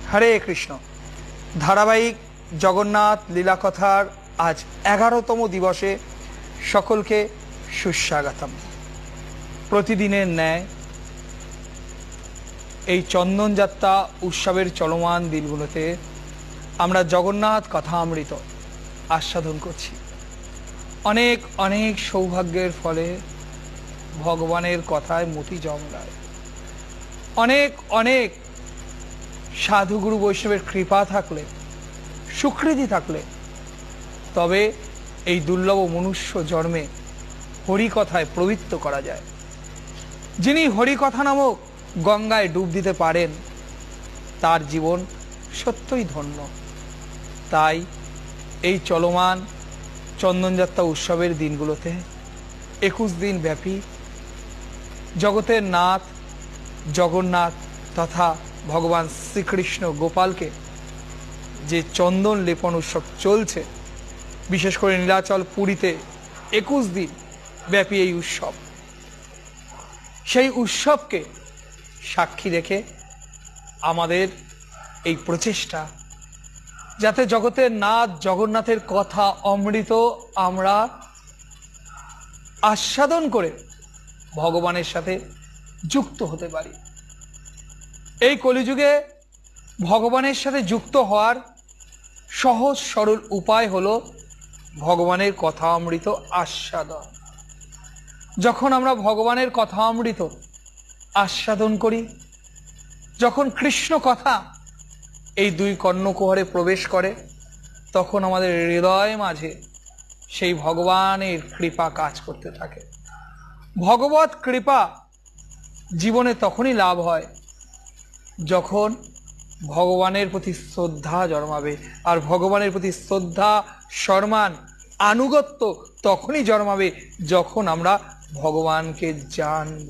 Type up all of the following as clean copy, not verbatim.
হরে কৃষ্ণ। ধারাবাহিক জগন্নাথ লীলাকথার আজ 11তম দিবসে সকলকে সুস্বাগতম। প্রতিদিনের ন্যায় এই চন্দনযাত্রা উৎসবের চলমান দিনগুলোতে আমরা জগন্নাথ কথামৃত আস্বাদন করছি। অনেক অনেক সৌভাগ্যের ফলে ভগবানের কথায় মতি জমলায়, অনেক অনেক সাধুগুরু বৈষ্ণবের কৃপা থাকলে, সুকৃতি থাকলে তবে এই দুর্লভ মনুষ্য জন্মে হরিকথায় প্রবৃত্ত করা যায়। যিনি হরিকথা নামক গঙ্গায় ডুব দিতে পারেন তার জীবন সত্যই ধন্য। তাই এই চলমান চন্দনযাত্রা উৎসবের দিনগুলোতে 21 দিন ব্যাপী জগতের নাথ জগন্নাথ তথা ভগবান শ্রীকৃষ্ণ গোপালকে যে চন্দন লেপন উৎসব চলছে, বিশেষ করে নীলাচল পুরীতে 21 দিন ব্যাপী এই উৎসব, সেই উৎসবকে সাক্ষী রেখে আমাদের এই প্রচেষ্টা যাতে জগতের নাথ জগন্নাথের কথা অমৃত আমরা আস্বাদন করে ভগবানের সাথে যুক্ত হতে পারি। এই কলিযুগে ভগবানের সাথে যুক্ত হওয়ার সহজ সরল উপায় হলো ভগবানের কথা অমৃত আস্বাদন। যখন আমরা ভগবানের কথা অমৃত আস্বাদন করি, যখন কৃষ্ণ কথা এই দুই কর্ণকুহরে প্রবেশ করে, তখন আমাদের হৃদয় মাঝে সেই ভগবানের কৃপা কাজ করতে থাকে। ভগবত কৃপা জীবনে তখনই লাভ হয় যখন ভগবানের প্রতি শ্রদ্ধা জন্মাবে, আর ভগবানের প্রতি শ্রদ্ধা সম্মান আনুগত্য তখনই জন্মাবে যখন আমরা ভগবানকে জানব।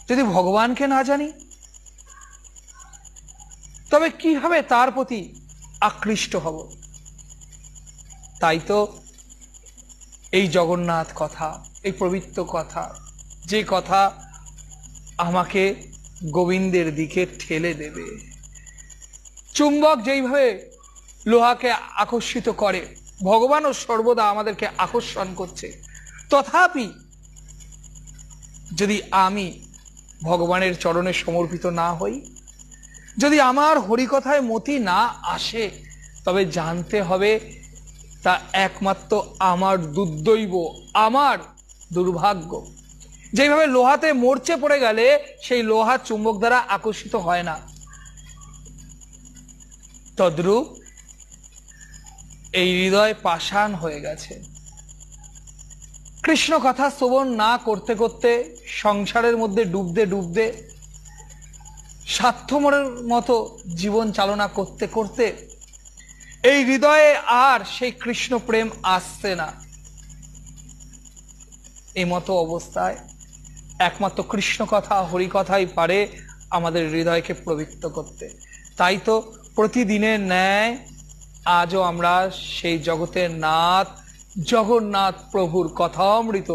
যদি ভগবানকে না জানি তবে কিভাবে তার প্রতি আকৃষ্ট হব? তাই তো এই জগন্নাথ কথা, এই পবিত্র কথা, যে কথা আমাকে গোবিন্দের দিকে ঠেলে দেবে। চুম্বক যেইভাবে লোহাকে আকর্ষিত করে, ভগবানও সর্বদা আমাদেরকে আকর্ষণ করছে। তথাপি যদি আমি ভগবানের চরণে সমর্পিত না হই, যদি আমার হরিকথায় মতি না আসে, তবে জানতে হবে তা একমাত্র আমার দুর্দৈব, আমার দুর্ভাগ্য। যেভাবে লোহাতে মরচে পড়ে গেলে সেই লোহা চুম্বক দ্বারা আকর্ষিত হয় না, তদ্রূপ এই হৃদয় পাষাণ হয়ে গেছে। কৃষ্ণ কথা শ্রবণ না করতে করতে, সংসারের মধ্যে ডুবতে ডুবতে, স্বার্থপরের মতো জীবন চালনা করতে করতে এই হৃদয়ে আর সেই কৃষ্ণ প্রেম আসছে না। এই মতো অবস্থায় একমাত্র কৃষ্ণ কথা হরিকথাই পারে আমাদের হৃদয়কে প্রবৃত্ত করতে। তাই তো প্রতিদিনের ন্যায় আজও আমরা সেই জগতের নাথ জগন্নাথ প্রভুর কথামৃত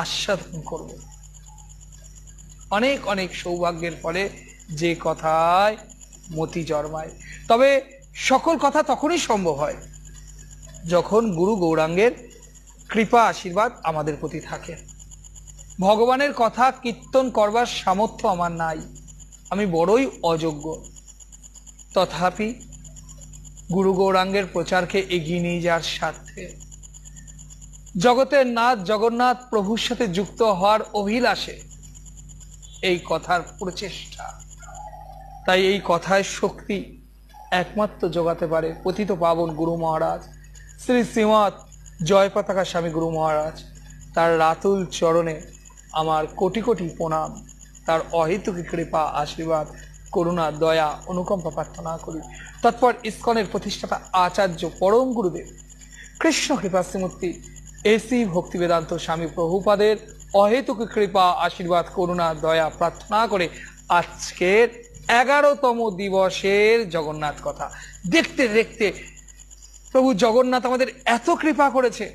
আস্বাদন করব। অনেক অনেক সৌভাগ্যের ফলে যে কথায় মতি জন্মায়। তবে সকল কথা তখনই সম্ভব হয় যখন গুরু গৌরাঙ্গের কৃপা আশীর্বাদ আমাদের প্রতি থাকে। ভগবানের কথা কীর্তন করবার সামর্থ্য আমার নাই, আমি বড়ই অযোগ্য। তথাপি গুরু গৌরাঙ্গের প্রচারকে এগিয়ে নিয়ে যাওয়ার স্বার্থে, জগতের নাথ জগন্নাথ প্রভুর সাথে যুক্ত হওয়ার অভিলাষে এই কথার প্রচেষ্টা। তাই এই কথায় শক্তি একমাত্র যোগাতে পারে পতিত পাবন গুরু মহারাজ শ্রী শ্রীমৎ জয় পতাকা স্বামী গুরু মহারাজ। তার রাতুল চরণে আমার কোটি কোটি প্রণাম, তার অহেতুক কৃপা আশীর্বাদ করুণা দয়া অনুকম্পা প্রার্থনা করি। তৎপর ইস্কনের প্রতিষ্ঠাতা আচার্য পরম গুরুদেব কৃষ্ণ কৃপা শ্রীমূর্তি এসি ভক্তি বেদান্ত স্বামী প্রভুপাদের অহেতুক কৃপা আশীর্বাদ করুণা দয়া প্রার্থনা করে আজকের 11তম দিবসের জগন্নাথ কথা দেখতে দেখতে প্রভু জগন্নাথ আমাদের এত কৃপা করেছে,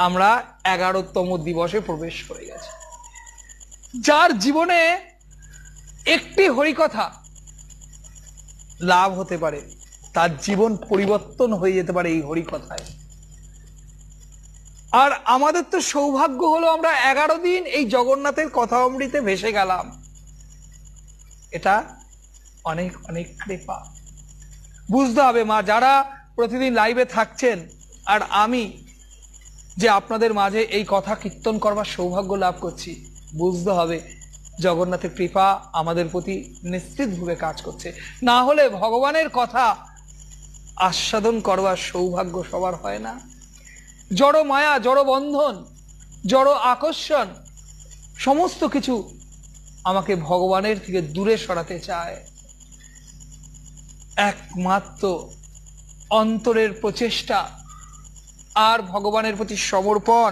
আমরা 11তম দিবসে প্রবেশ করে গেছি। যার জীবনে একটি হরিকথা লাভ হতে পারে, তার জীবন পরিবর্তন হয়ে যেতে পারে এই হরি কথায়। আর আমাদের তো সৌভাগ্য হলো আমরা 11 দিন এই জগন্নাথের কথা অমৃতে ভেসে গেলাম, এটা অনেক অনেক কৃপা। বুঝতে হবে মা, যারা প্রতিদিন লাইভে থাকছেন আর আমি যে আপনাদের মাঝে এই কথা কীর্তন করবার সৌভাগ্য লাভ করছি, বুঝতে হবে জগন্নাথের কৃপা আমাদের প্রতি নিশ্চিতভাবে কাজ করছে। না হলে ভগবানের কথা আস্বাদন করবার সৌভাগ্য সবার হয় না। জড় মায়া, জড় বন্ধন, জড় আকর্ষণ সমস্ত কিছু আমাকে ভগবানের থেকে দূরে সরাতে চায়। একমাত্র অন্তরের প্রচেষ্টা আর ভগবানের প্রতি সমর্পণ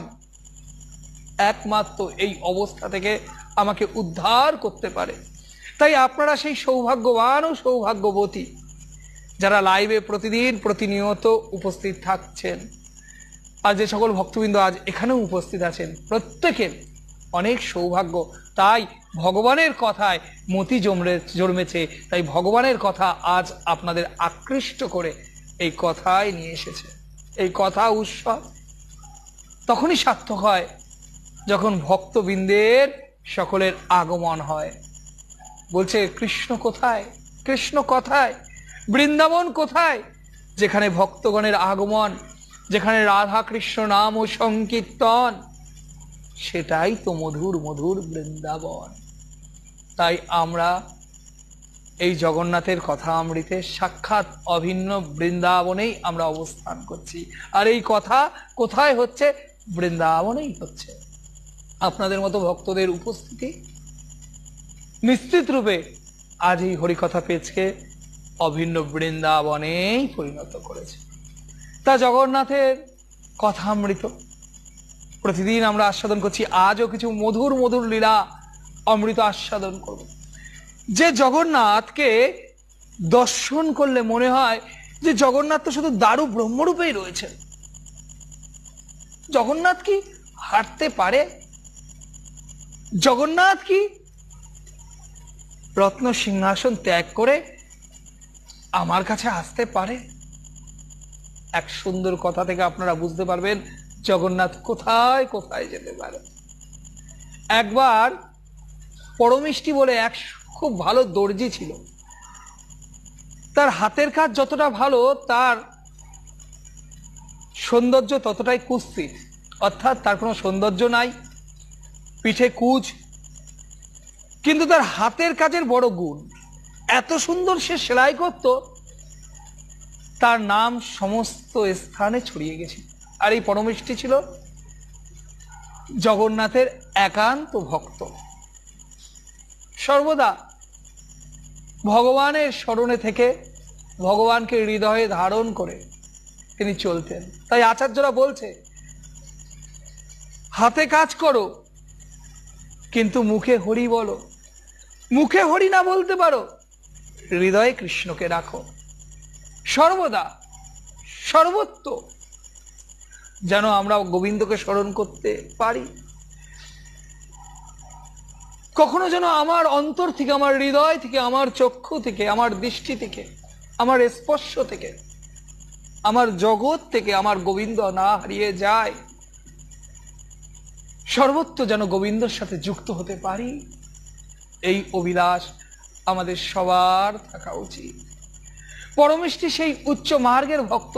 একমাত্র এই অবস্থা থেকে আমাকে উদ্ধার করতে পারে। তাই আপনারা সেই সৌভাগ্যবান ও সৌভাগ্যবতী যারা লাইভে প্রতিদিন প্রতিনিয়ত উপস্থিত থাকছেন, আর যে সকল ভক্তবৃন্দ আজ এখানেও উপস্থিত আছেন, প্রত্যেকের অনেক সৌভাগ্য। তাই ভগবানের কথায় মতি জন্মেছে, তাই ভগবানের কথা আজ আপনাদের আকৃষ্ট করে এই কথায় নিয়ে এসেছে। এই কথা উৎসব তখনই সার্থক হয় যখন ভক্তবৃন্দের সকলের আগমন হয়। বলছে কৃষ্ণ কোথায়, কৃষ্ণ কোথায়, বৃন্দাবন কোথায়? যেখানে ভক্তগণের আগমন, যেখানে রাধা কৃষ্ণ নাম ও সংকীর্তন, সেটাই তো মধুর মধুর বৃন্দাবন। তাই আমরা এই জগন্নাথের কথা অমৃতে সাক্ষাৎ অভিন্ন বৃন্দাবনেই আমরা অবস্থান করছি। আর এই কথা কোথায় হচ্ছে? বৃন্দাবনেই হচ্ছে। আপনাদের মতো ভক্তদের উপস্থিতি নিশ্চিত রূপে আজ এই হরিকথা পেজকে অভিন্ন বৃন্দাবনেই পরিণত করেছে। তা জগন্নাথের কথামৃত প্রতিদিন আমরা আস্বাদন করছি, আজও কিছু মধুর মধুর লীলা অমৃত আস্বাদন করব। যে জগন্নাথকে দর্শন করলে মনে হয় যে জগন্নাথ তো শুধু দারু ব্রহ্মরূপেই রয়েছে। জগন্নাথ কি হাঁটতে পারে? জগন্নাথ কি রত্ন সিংহাসন ত্যাগ করে আমার কাছে আসতে পারে? এক সুন্দর কথা থেকে আপনারা বুঝতে পারবেন জগন্নাথ কোথায় কোথায় যেতে পারে। একবার পরমিষ্টি বলে এক খুব ভালো দর্জি ছিল। তার হাতের কাজ যতটা ভালো, তার সৌন্দর্য ততটাই কুৎসিত। অর্থাৎ তার কোনো সৌন্দর্য নাই, পিঠে কুচ, কিন্তু তার হাতের কাজের বড় গুণ। এত সুন্দর সে সেলাই করত, তার নাম সমস্ত স্থানে ছড়িয়ে গেছে। আর এই পরমিষ্টি ছিল জগন্নাথের একান্ত ভক্ত। সর্বদা ভগবানের স্মরণে থেকে ভগবানকে হৃদয়ে ধারণ করে তিনি চলতেন। তাই আচার্যরা বলছে হাতে কাজ করো কিন্তু মুখে হরি বলো। মুখে হরি না বলতে পারো, হৃদয়ে কৃষ্ণকে রাখো। সর্বদা সর্বত্র যেন আমরা গোবিন্দকে স্মরণ করতে পারি। কখনো যেন আমার অন্তর থেকে, আমার হৃদয় থেকে, আমার চক্ষু থেকে, আমার দৃষ্টি থেকে, আমার স্পর্শ থেকে, আমার জগৎ থেকে আমার গোবিন্দ না হারিয়ে যায়। সর্বত্র যেন গোবিন্দর সাথে যুক্ত হতে পারি, এই অভিলাষ আমাদের সবার থাকা উচিত। পরমিষ্টি সেই উচ্চ মার্গের ভক্ত,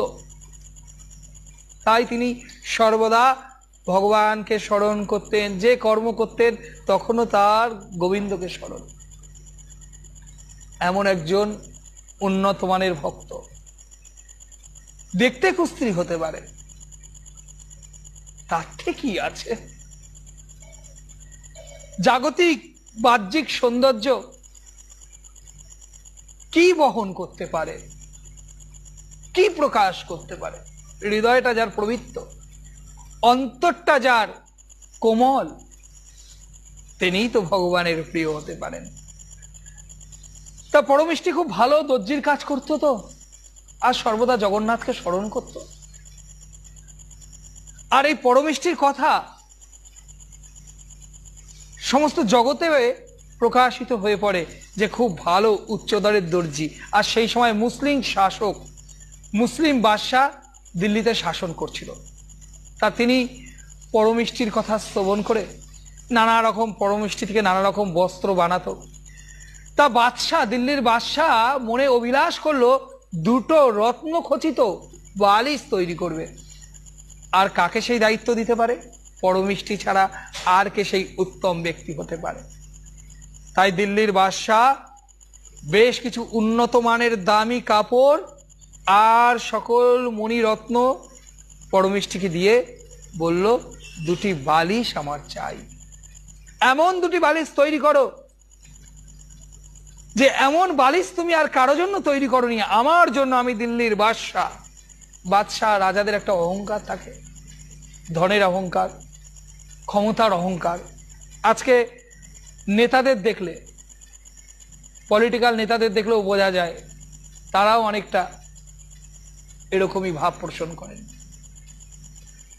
তাই তিনি সর্বদা ভগবানকে স্মরণ করতেন। যে কর্ম করতেন তখনও তার গোবিন্দকে স্মরণ। এমন একজন উন্নত মানের ভক্ত, দেখতে কুস্ত্রী হতে পারে, তার কি আছে? জাগতিক বাহ্যিক সৌন্দর্য কি বহন করতে পারে, কি প্রকাশ করতে পারে? হৃদয়টা যার পবিত্র, অন্তরটা যার কোমল, তিনিই তো ভগবানের প্রিয় হতে পারেন। তা পরমিষ্টি খুব ভালো দর্জির কাজ করতো তো, আর সর্বদা জগন্নাথকে স্মরণ করত। আর এই পরমিষ্টির কথা সমস্ত জগতে প্রকাশিত হয়ে পড়ে যে খুব ভালো উচ্চদরের দর্জি। আর সেই সময় মুসলিম শাসক, মুসলিম বাদশাহ দিল্লিতে শাসন করছিল। তা তিনি পরমিষ্টির কথা শ্রবণ করে নানা রকম পরমিষ্টি থেকে নানা রকম বস্ত্র বানাতো। তা বাদশাহ, দিল্লির বাদশাহ মনে অভিলাষ করলো দুটো রত্নখচিত বালিশ তৈরি করবে। আর কাকে সেই দায়িত্ব দিতে পারে? পরমিষ্টি ছাড়া আর কে সেই উত্তম ব্যক্তি হতে পারে? তাই দিল্লির বাদশাহ বেশ কিছু উন্নত মানের দামি কাপড় আর সকল মণিরত্ন পরমিষ্টিকে দিয়ে বলল, দুটি বালিশ আমার চাই। এমন দুটি বালিশ তৈরি করো যে এমন বালিশ তুমি আর কারো জন্য তৈরি করনি, আমার জন্য, আমি দিল্লির বাদশাহ। বাদশাহ রাজাদের একটা অহংকার থাকে, ধনের অহংকার, ক্ষমতার অহংকার। আজকে নেতাদের দেখলে, পলিটিক্যাল নেতাদের দেখলেও বোঝা যায় তারাও অনেকটা এরকমই ভাব পোষণ করেন।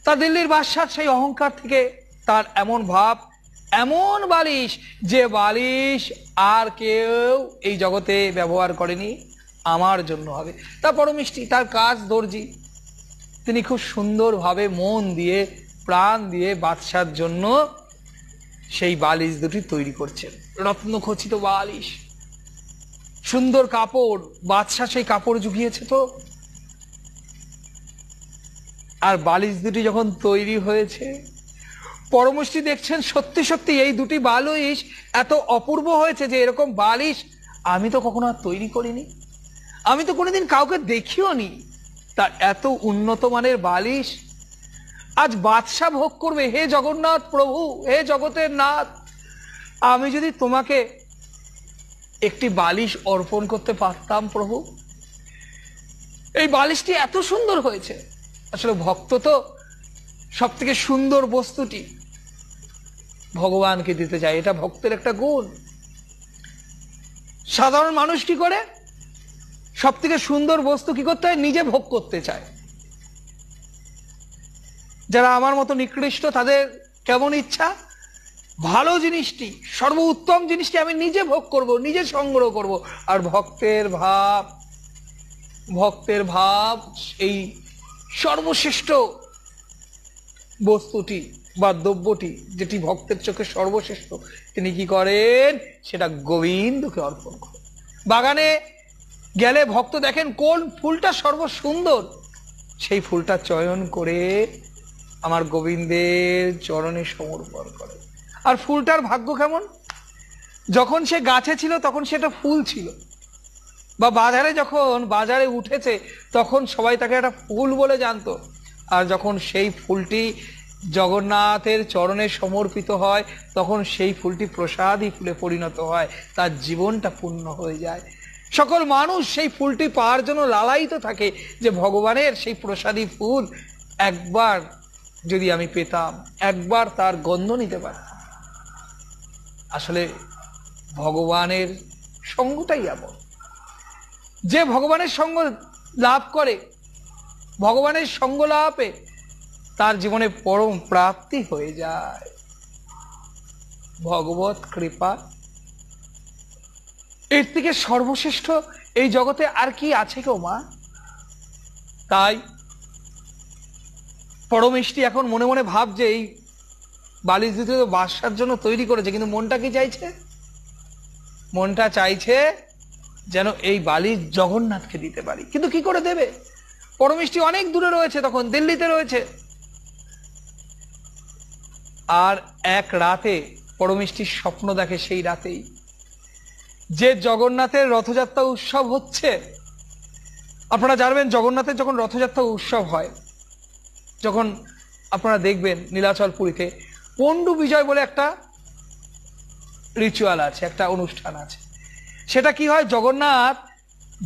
তা দিল্লির বাদশাহ সেই অহংকার থেকে তার এমন ভাব, এমন বালিশ যে বালিশ আর কেউ এই জগতে ব্যবহার করেনি, আমার জন্য হবে। তা পরমিষ্টি, তার কাজ দর্জি, তিনি খুব সুন্দরভাবে মন দিয়ে প্রাণ দিয়ে বাদশার জন্য সেই বালিশ দুটি তৈরি করছেন। রত্নখচিত বালিশ, সুন্দর কাপড়, বাদশা সেই কাপড় জুগিয়েছে তো। আর বালিশ দুটি যখন তৈরি হয়েছে, পরমষ্টি দেখছেন সত্যি সত্যি এই দুটি বালিশ এত অপূর্ব হয়েছে যে এরকম বালিশ আমি তো কখনো আর তৈরি করিনি, আমি তো কোনোদিন কাউকে দেখিও নি। তার এত উন্নত মানের বালিশ আজ বাদশা ভোগ করবে। হে জগন্নাথ প্রভু, হে জগতের নাথ, আমি যদি তোমাকে একটি বালিশ অর্পণ করতে পারতাম প্রভু। এই বালিশটি এত সুন্দর হয়েছে। আসলে ভক্ত তো সব থেকে সুন্দর বস্তুটি ভগবানকে দিতে চায়, এটা ভক্তের একটা গুণ। সাধারণ মানুষ কি করে? সব থেকে সুন্দর বস্তু কি করতে হয়? নিজে ভোগ করতে চায়। যারা আমার মতো নিকৃষ্ট, তাদের কেমন ইচ্ছা? ভালো জিনিসটি, সর্বোত্তম জিনিসটি আমি নিজে ভোগ করব, নিজে সংগ্রহ করব। আর ভক্তের ভাব এই সর্বশ্রেষ্ঠ বস্তুটি বা দ্রব্যটি, যেটি ভক্তের চোখে সর্বশ্রেষ্ঠ, তিনি কি করেন? সেটা গোবিন্দকে অর্পণ করেন। বাগানে গেলে ভক্ত দেখেন কোন ফুলটা সর্বসুন্দর, সেই ফুলটা চয়ন করে আমার গোবিন্দের চরণে সমর্পণ করে। আর ফুলটার ভাগ্য কেমন? যখন সে গাছে ছিল তখন সেটা ফুল ছিল, বা বাজারে উঠেছে তখন সবাই তাকে একটা ফুল বলে জানতো। আর যখন সেই ফুলটি জগন্নাথের চরণে সমর্পিত হয় তখন সেই ফুলটি প্রসাদী ফুলে পরিণত হয়, তার জীবনটা পূর্ণ হয়ে যায়। সকল মানুষ সেই ফুলটি পাওয়ার জন্য লালায়িত থাকে যে ভগবানের সেই প্রসাদী ফুল একবার যদি আমি পেতাম, একবার তার গন্ধ নিতে পারতাম। আসলে ভগবানের সঙ্গটাই এমন, যে ভগবানের সঙ্গ লাভ করে, ভগবানের সঙ্গ লাভে তার জীবনে পরম প্রাপ্তি হয়ে যায়। ভগবত কৃপা, এর থেকে সর্বশ্রেষ্ঠ এই জগতে আর কি আছে গো মা? তাই পরমেষ্টি এখন মনে মনে ভাবছে এই বালিশ দুটো তো বাদশার জন্য তৈরি করেছে, কিন্তু মনটা কি চাইছে? মনটা চাইছে যেন এই বালিশ জগন্নাথকে দিতে পারি। কিন্তু কি করে দেবে? পরমেষ্টি অনেক দূরে রয়েছে, তখন দিল্লিতে রয়েছে। আর এক রাতে পরমেষ্টির স্বপ্ন দেখে, সেই রাতেই যে জগন্নাথের রথযাত্রা উৎসব হচ্ছে। আপনারা জানবেন জগন্নাথের যখন রথযাত্রা উৎসব হয়, যখন আপনারা দেখবেন নীলাচল পুরীতে পণ্ডু বিজয় বলে একটা রিচুয়াল আছে, একটা অনুষ্ঠান আছে। সেটা কি হয়?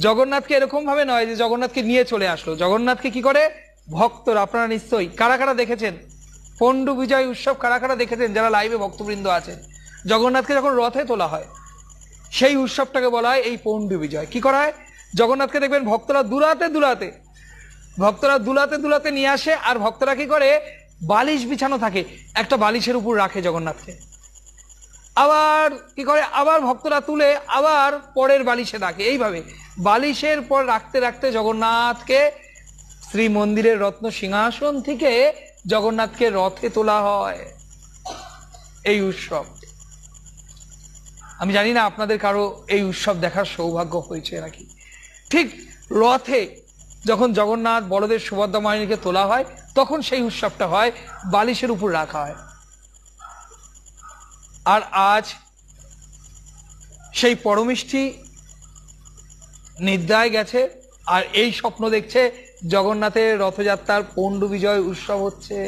জগন্নাথকে এরকম ভাবে নয় যে জগন্নাথকে নিয়ে চলে আসলো। জগন্নাথকে কি করে ভক্তরা, আপনারা নিশ্চয়ই কারা কারা দেখেছেন পণ্ডু বিজয় উৎসব, কারা কারা দেখেছেন যারা লাইভে ভক্তবৃন্দ আছেন? জগন্নাথকে যখন রথে তোলা হয় সেই উৎসবটাকে বলা হয় এই পণ্ডু বিজয়। কি করা হয়? জগন্নাথকে দেখবেন ভক্তরা দুলাতে নিয়ে আসে। আর ভক্তরা কি করে? বালিশ বিছানো থাকে, একটা বালিশের উপর রাখে জগন্নাথকে। আবার কি করে, আবার ভক্তরা তুলে আবার পরের বালিশে রাখে। এইভাবে বালিশের পর রাখতে রাখতে জগন্নাথকে শ্রী মন্দিরের রত্ন সিংহাসন থেকে জগন্নাথকে রথে তোলা হয়। এই উৎসব, আমি জানি না আপনাদের কারো এই উৎসব দেখার সৌভাগ্য হয়েছে নাকি। ঠিক রথে যখন জগন্নাথ বলদেব সুভদ্রা মায়েরকে তোলা হয় তখন সেই উৎসবটা হয়, বালিশের উপর রাখা হয়। আর আজ সেই পরমিষ্টি নিদ্রায় গেছে আর এই স্বপ্ন দেখছে জগন্নাথের রথযাত্রার পণ্ডু বিজয় উৎসব হচ্ছে।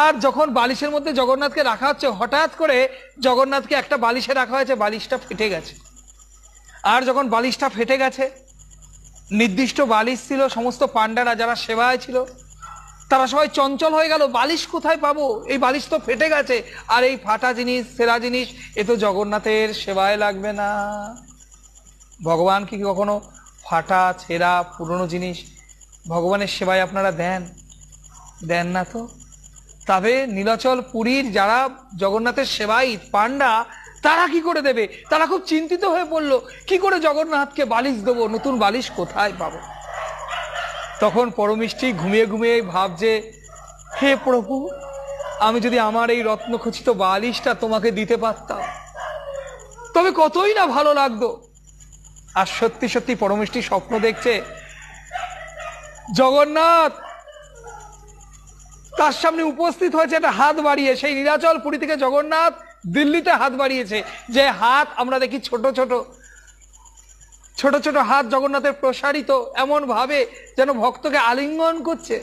আর যখন বালিশের মধ্যে জগন্নাথকে রাখা হচ্ছে, হঠাৎ করে জগন্নাথকে একটা বালিশে রাখা হয়েছে, বালিশটা ফেটে গেছে। আর যখন বালিশটা ফেটে গেছে, নির্দিষ্ট বালিশ ছিল, সমস্ত পাণ্ডারা যারা সেবায় ছিল তারা সবাই চঞ্চল হয়ে গেল, বালিশ কোথায় পাবো, এই বালিশ তো ফেটে গেছে, আর এই ফাটা জিনিস সেরা জিনিস এ তো জগন্নাথের সেবায় লাগবে না। ভগবান কি কখনো ফাটা ছেঁড়া পুরনো জিনিস ভগবানের সেবায় আপনারা দেন? দেন না তো। তবে নীলাচল পুরীর যারা জগন্নাথের সেবাই পাণ্ডা তারা কি করে দেবে? তারা খুব চিন্তিত হয়ে পড়লো, কি করে জগন্নাথকে বালিশ দেবো, নতুন বালিশ কোথায় পাবো? তখন পরমিষ্টি ঘুমিয়ে ঘুমিয়ে ভাবছে, হে প্রভু, আমি যদি আমার এই রত্নখচিত বালিশটা তোমাকে দিতে পারতাম তবে কতই না ভালো লাগতো। আর সত্যি সত্যি পরমিষ্টি স্বপ্ন দেখছে জগন্নাথ তার সামনে উপস্থিত হয়েছে, একটা হাত বাড়িয়ে। সেই নীলাচল পুরী থেকে জগন্নাথ দিল্লিতে হাত বাড়িয়েছে, যে হাত আমরা দেখি ছোট ছোট ছোট ছোট হাত জগন্নাথের প্রসারিত, এমন ভাবে যেন ভক্তকে আলিঙ্গন করছে।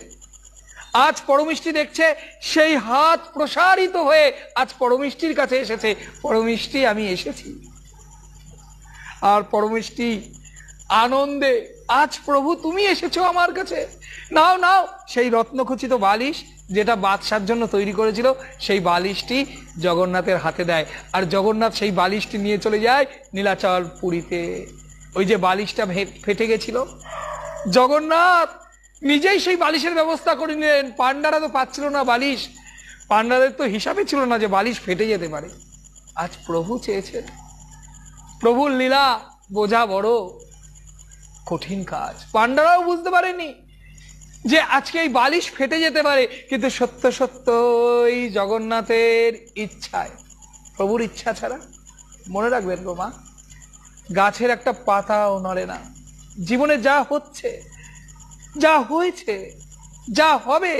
আজ পরমিষ্টি দেখছে সেই হাত প্রসারিত হয়ে আজ পরমিষ্টির কাছে এসেছে, পরমিষ্টি আমি এসেছি। আর পরমিষ্টি আনন্দে, আজ প্রভু তুমি এসেছো আমার কাছে, নাও নাও সেই রত্নখচিত বালিশ যেটা বাদশার জন্য তৈরি করেছিল, সেই বালিশটি জগন্নাথের হাতে দেয়। আর জগন্নাথ সেই বালিশটি নিয়ে চলে যায় নীলাচল পুরীতে। ওই যে বালিশটা ফেটে গেছিল, জগন্নাথ নিজেই সেই বালিশের ব্যবস্থা করে নিলেন। পাণ্ডারা তো পাচ্ছিল না বালিশ, পাণ্ডাদের তো হিসাবে ছিল না যে বালিশ ফেটে যেতে পারে। আজ প্রভু চেয়েছেন। প্রভুর লীলা বোঝা বড় কঠিন কাজ। পাণ্ডারাও বুঝতে পারেনি যে আজকে এই বালিশ ফেটে যেতে পারে, কিন্তু সত্য সত্যই জগন্নাথের ইচ্ছায়, প্রভুর ইচ্ছা ছাড়া, মনে রাখবেন গো মা, গাছের একটা পাতাও নড়ে না। জীবনে যা হচ্ছে, যা হয়েছে, যা হবে,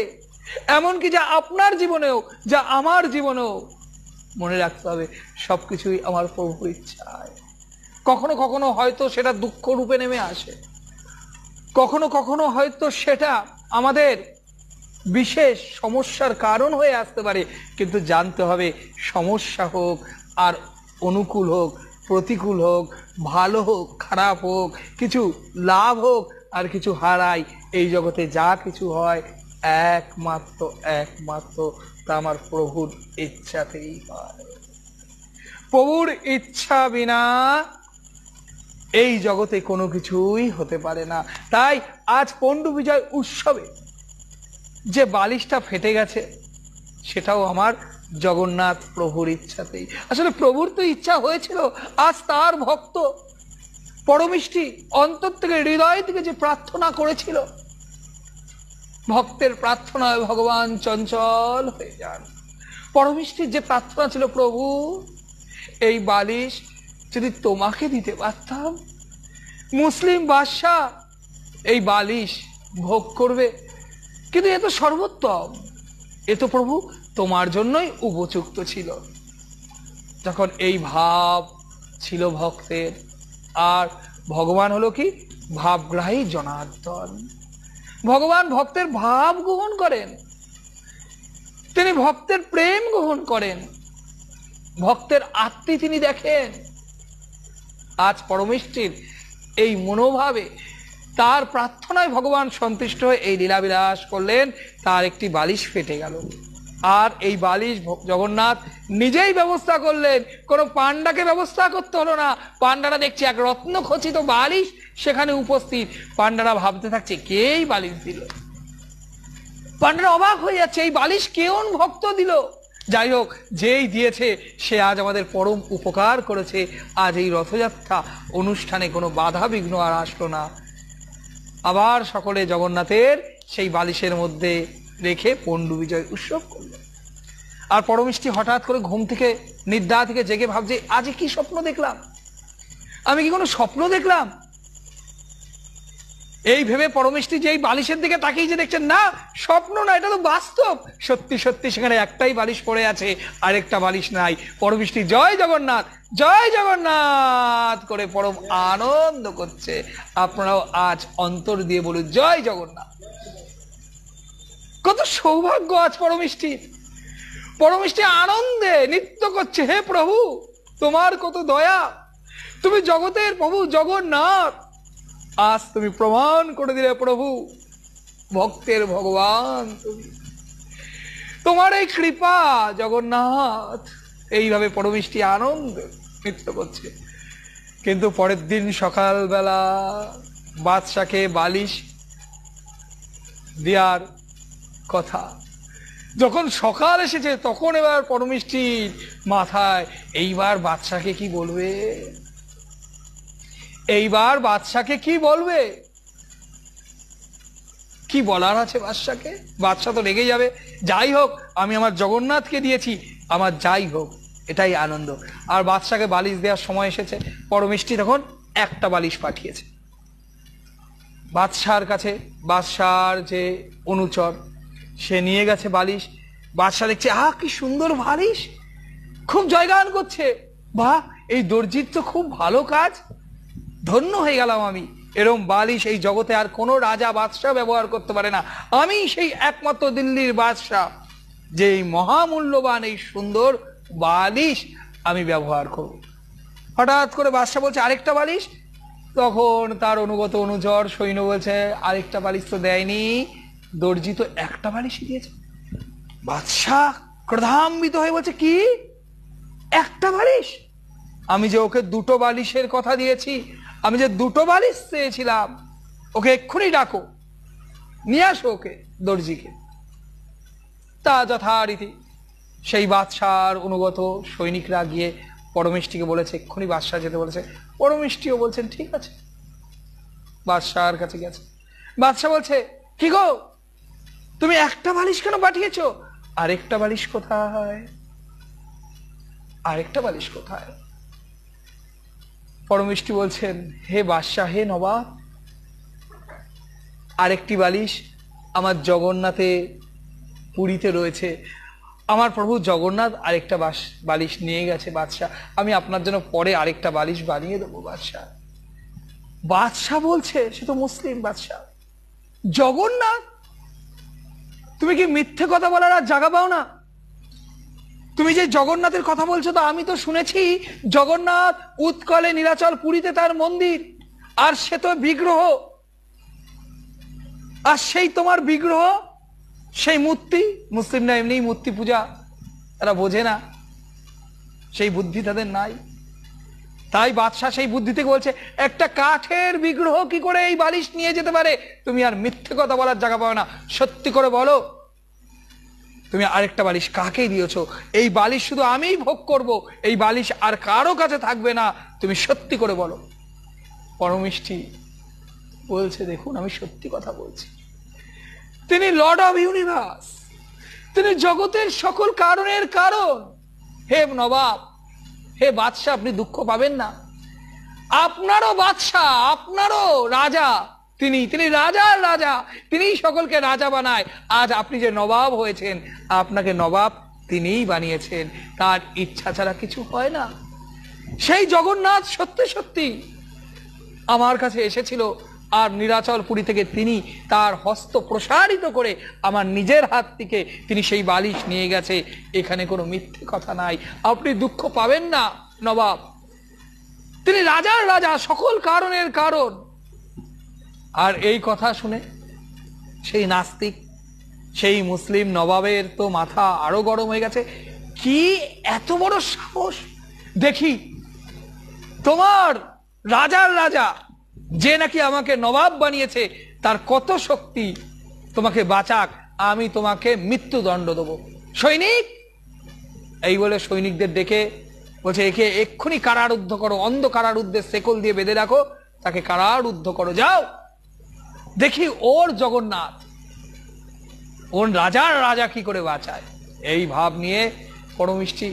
এমনকি যা আপনার জীবনেও, যা আমার জীবনেও, মনে রাখতে হবে সবকিছুই আমার প্রভুর ইচ্ছায়। কখনো কখনো হয়তো সেটা দুঃখ রূপে নেমে আসে, কখনো কখনো হয়তো সেটা আমাদের বিশেষ সমস্যার কারণ হয়ে আসতে পারে, কিন্তু জানতে হবে সমস্যা হোক আর অনুকূল হোক, প্রতিকূল হোক, ভালো হোক খারাপ হোক, কিছু লাভ হোক আর কিছু হারাই, এই জগতে যা কিছু হয় একমাত্র একমাত্র তা আমার প্রভুর ইচ্ছাতেই হয়। প্রভুর ইচ্ছা বিনা এই জগতে কোনো কিছুই হতে পারে না। তাই আজ পণ্ডু বিজয় উৎসবে যে বালিশটা ফেটে গেছে সেটাও আমার জগন্নাথ প্রভুর ইচ্ছাতেই। আসলে প্রভুর তো ইচ্ছা হয়েছিল, আজ তার ভক্ত পরমিষ্টি অন্তর থেকে, হৃদয় থেকে যে প্রার্থনা করেছিল, ভক্তের প্রার্থনায় ভগবান চঞ্চল হয়ে যান। পরমিষ্টির যে প্রার্থনা ছিল, প্রভু এই বালিশ যদি তোমাকে দিতে পারতাম, মুসলিম বাদশা এই বালিশ ভোগ করবে, কিন্তু এ তো সর্বোত্তম, এ তো প্রভু তোমার জন্যই উপযুক্ত ছিল। যখন এই ভাব ছিল ভক্তের, আর ভগবান হলো কি ভাবগ্রাহী জনার্দন। ভগবান ভক্তের ভাব গ্রহণ করেন, তিনি ভক্তের প্রেম গ্রহণ করেন, ভক্তের আত্মী তিনি দেখেন। আজ পরমেষ্টির এই মনোভাবে, তার প্রার্থনায় ভগবান সন্তুষ্ট হয়ে এই লীলাবিলাস করলেন। তার একটি বালিশ ফেটে গেল, আর এই বালিশ জগন্নাথ নিজেই ব্যবস্থা করলেন, কোনো পাণ্ডাকে ব্যবস্থা করতে হলো না। পাণ্ডারা দেখছে এক রত্ন খচিত বালিশ সেখানে উপস্থিত, পাণ্ডারা ভাবতে থাকছে কে এই বালিশ দিল। পাণ্ডারা অবাক হয়ে যাচ্ছে, এই বালিশ কেমন ভক্ত দিল, যাই হোক, যেই দিয়েছে সে আজ আমাদের পরম উপকার করেছে। আজ এই রথযাত্রা অনুষ্ঠানে কোনো বাধা বিঘ্ন আর আসলো না। আবার সকলে জগন্নাথের সেই বালিশের মধ্যে রেখে পণ্ডু বিজয় উৎসব করল। আর পরমিষ্টি হঠাৎ করে ঘুম থেকে, নিদ্রা থেকে জেগে ভাবছে, আজ কি স্বপ্ন দেখলাম, আমি কি কোনো স্বপ্ন দেখলাম? এই ভেবে পরমিষ্টি যেই বালিশের দিকে তাকিয়ে যে দেখছেন, না স্বপ্ন না, এটা তো বাস্তব। সত্যি সত্যি সেখানে একটাই বালিশ পড়ে আছে, আরেকটা বালিশ নাই। পরমিষ্টি জয় জগন্নাথ, জয় জগন্নাথ করে পরম আনন্দ করছে। আপনারাও আজ অন্তর দিয়ে বলুন জয় জগন্নাথ। কত সৌভাগ্য আজ পরমিষ্টির। পরমিষ্টি আনন্দে নৃত্য করছে, হে প্রভু তোমার কত দয়া, তুমি জগতের প্রভু জগন্নাথ। আজ তুমি প্রমাণ করে দিলে প্রভু ভক্তের ভগবান তুমি, তোমার এই কৃপা জগন্নাথ। এইভাবে পরমিষ্টি আনন্দ নৃত্য করছে। কিন্তু পরের দিন সকালবেলা বাদশাকে বালিশ দেওয়ার কথা, যখন সকাল এসেছে তখন এবার পরমিষ্টির মাথায়, এইবার বাদশাকে কি বলবে, এইবার বাদশাকে কি বলবে, কি বলার আছে বাদশাকে? বাদশা তো রেগে যাবে। যাই হোক, আমি আমার জগন্নাথকে দিয়েছি, আমার যাই হোক এটাই আনন্দ। আর বাদশাকে বালিশ দেওয়ার সময় এসেছে। পরমিষ্টি তখন একটা বালিশ পাঠিয়েছে বাদশার কাছে। বাদশার যে অনুচর সে নিয়ে গেছে বালিশ। বাদশা দেখছে, কি সুন্দর বালিশ, খুব জয়গান করছে। বাহ, এই দর্জির তো খুব ভালো কাজ, ধন্য হয়ে গেলাম আমি। এরম বালিশ এই জগতে আর কোনো রাজা বাদশাহ ব্যবহার করতে পারে না। আমি সেই একমাত্র দিল্লির বাদশাহ, যে মহামূল্যবান এই সুন্দর বালিশ আমি ব্যবহার করব। হঠাৎ করে বাদশাহ বলছে আরেকটা বালিশ। তখন তার অনুগত অনুচর সৈন্য বলছে, আরেকটা বালিশ তো দেয়নি, দর্জি তো একটা বালিশই দিয়েছে। বাদশাহ ক্রোধান্বিত হয়ে বলছে, কি একটা বালিশ? আমি যে ওকে দুটো বালিশের কথা দিয়েছি, আমি যে দুটো বালিশ চেয়েছিলাম, ওকে এক্ষুনি ডাকো, নিয়ে আসো ওকে, দর্জিকে। তা যথারীতি সেই বাদশার অনুগত সৈনিকরা গিয়ে পরমিষ্টিকে বলেছে, এক্ষুনি বাদশাহ যেতে বলেছে। পরমিষ্টিও বলছেন ঠিক আছে, বাদশার কাছে গেছে। বাদশাহ বলছে, কি গো, তুমি একটা বালিশ কেন পাঠিয়েছো? আরেকটা বালিশ কোথায়? আরেকটা বালিশ কোথায়? পরমিষ্টি বলছেন, হে বাদশাহ, হে নবাব, আরেকটি বালিশ আমার জগন্নাথে পুরীতে রয়েছে। আমার প্রভু জগন্নাথ আরেকটা বালিশ নিয়ে গেছে বাদশাহ, আমি আপনার জন্য পরে আরেকটা বালিশ বানিয়ে দেবো বাদশাহ। বাদশাহ বলছে, সে তো মুসলিম বাদশাহ, জগন্নাথ, তুমি কি মিথ্যে কথা বলার আর জায়গা পাও না? তুমি যে জগন্নাথের কথা বলছো, তো আমি তো শুনেছি জগন্নাথ উৎকলে নীলাচল পুরীতে তার মন্দির, আর সে তো বিগ্রহ, আর সেই তোমার বিগ্রহ, সেই মূর্তি। মুসলিমরা এমনি মূর্তি পূজা তারা বোঝে না, সেই বুদ্ধি তাদের নাই। তাই বাদশাহ সেই বুদ্ধি থেকে বলছে, একটা কাঠের বিগ্রহ কি করে এই বালিশ নিয়ে যেতে পারে? তুমি আর মিথ্যে কথা বলার জায়গা পাও না, সত্যি করে বলো, তুমি আরেকটা বালিশ কাকে দিয়েছো? এই বালিশ শুধু আমিই ভোগ করব, এই বালিশ আর কারো কাছে থাকবে না, তুমি সত্যি করে বলো। পরমিষ্টি বলছে, দেখুন আমি সত্যি কথা বলছি, তিনি লর্ড অফ ইউনিভার্স, তিনি জগতের সকল কারণের কারণ। হে নবাব, হে বাদশাহ, আপনি দুঃখ পাবেন না, আপনারও বাদশাহ, আপনারও রাজা তিনি, তিনি রাজার রাজা, তিনি সকলকে রাজা বানায়। আজ আপনি যে নবাব হয়েছেন, আপনাকে নবাব তিনিই বানিয়েছেন, তার ইচ্ছা ছাড়া কিছু হয় না। সেই জগন্নাথ সত্যি সত্যি আমার কাছে এসেছিল, আর নীলাচল পুরী থেকে তিনি তার হস্ত প্রসারিত করে আমার নিজের হাত থেকে তিনি সেই বালিশ নিয়ে গেছে, এখানে কোনো মিথ্যে কথা নাই, আপনি দুঃখ পাবেন না নবাব, তিনি রাজার রাজা, সকল কারণের কারণ। আর এই কথা শুনে সেই নাস্তিক, সেই মুসলিম নবাবের তো মাথা আরো গরম হয়ে গেছে। কি এত বড় সাহস, দেখি তোমার রাজার রাজা, যে নাকি আমাকে নবাব বানিয়েছে, তার কত শক্তি, তোমাকে বাঁচাক, আমি তোমাকে মৃত্যুদণ্ড দেব। সৈনিক, এই বলে সৈনিকদের ডেকে বলছে, একে এক্ষুনি কারারুদ্ধ করো, অন্ধ কারারুদ্ধের শেকল দিয়ে বেঁধে রাখো, তাকে কারারুদ্ধ করো, যাও দেখি ওর জগন্নাথ, ওর রাজার রাজা কি করে বাঁচায়। এই ভাব নিয়ে পরমিষ্টি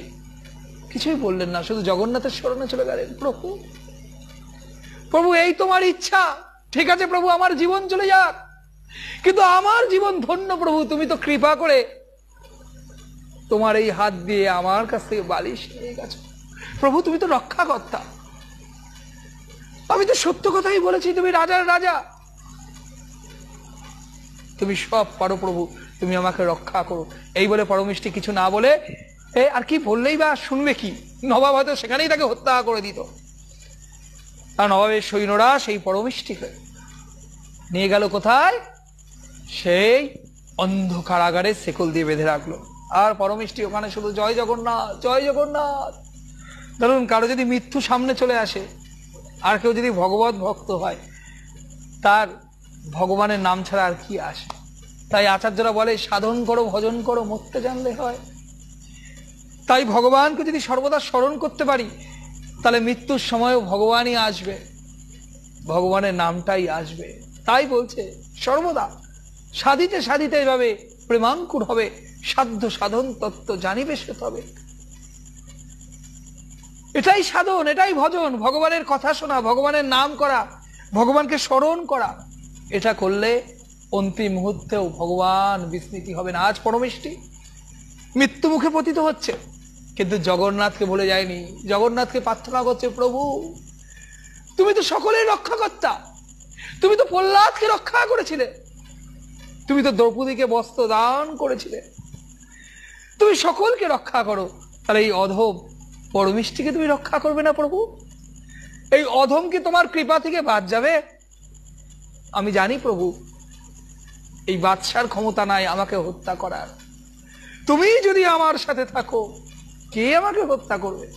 কিছুই বললেন না, শুধু জগন্নাথের স্মরণে চলে গেলেন। প্রভু প্রভু এই তোমার ইচ্ছা, ঠিক আছে প্রভু, আমার জীবন চলে যাক, কিন্তু আমার জীবন ধন্য প্রভু, তুমি তো কৃপা করে তোমার এই হাত দিয়ে আমার কাছ থেকে বালিশ নিয়ে গেছো প্রভু, তুমি তো রক্ষাকর্তা, আমি তো সত্য কথাই বলেছি, তুমি রাজার রাজা, তুমি সব পারো প্রভু, তুমি আমাকে রক্ষা করো। এই বলে পরমিষ্টি কিছু না বলে, আর কি বললেই বা শুনবে কি, নবাব হয়তো সেখানেই তাকে হত্যা করে দিত। আর নবাবের সৈন্যরা সেই পরমিষ্টিকে নিয়ে গেল কোথায়, সেই অন্ধ কারাগারে শেকল দিয়ে বেঁধে রাখলো। আর পরমিষ্টি ওখানে শুধু জয় জগন্নাথ, জয় জগন্নাথ। ধরুন কারো যদি মৃত্যু সামনে চলে আসে, আর কেউ যদি ভগবত ভক্ত হয়, তার ভগবানের নাম ছাড়া আর কি আসে। তাই আচার্যরা বলে, সাধন করো ভজন করো, মরতে জানলে হয়। তাই ভগবানকে যদি সর্বদা স্মরণ করতে পারি, তাহলে মৃত্যুর সময়ও ভগবানই আসবে, ভগবানের নামটাই আসবে। তাই বলছে সর্বদা সাধিতে সাধিতে এভাবে প্রেমাঙ্কুর হবে, সাধ্য সাধন তত্ত্ব জানিবে সে তবে। এটাই সাধন, এটাই ভজন, ভগবানের কথা শোনা, ভগবানের নাম করা, ভগবানকে স্মরণ করা। এটা করলে অন্তিম মুহূর্তেও ভগবান বিস্মৃতি হবে না। আজ পরমিষ্টি মৃত্যু মুখে পতিত হচ্ছে, কিন্তু জগন্নাথকে ভুলে যায়নি, জগন্নাথকে প্রার্থনা করছে, প্রভু তুমি তো সকলের রক্ষাকর্তা, তুমি তো প্রহ্লাদকে রক্ষা করেছিলে, তুমি তো দ্রৌপদীকে বস্ত্র দান করেছিলে, তুমি সকলকে রক্ষা করো, তাহলে এই অধম পরমিষ্টিকে তুমি রক্ষা করবে না প্রভু? এই অধম কি তোমার কৃপা থেকে বাদ যাবে? আমি জানি প্রভু, এই বাদশার ক্ষমতা নাই আমাকে হত্যা করার, তুমি যদি আমার সাথে থাকো কে আমাকে হত্যা করবে?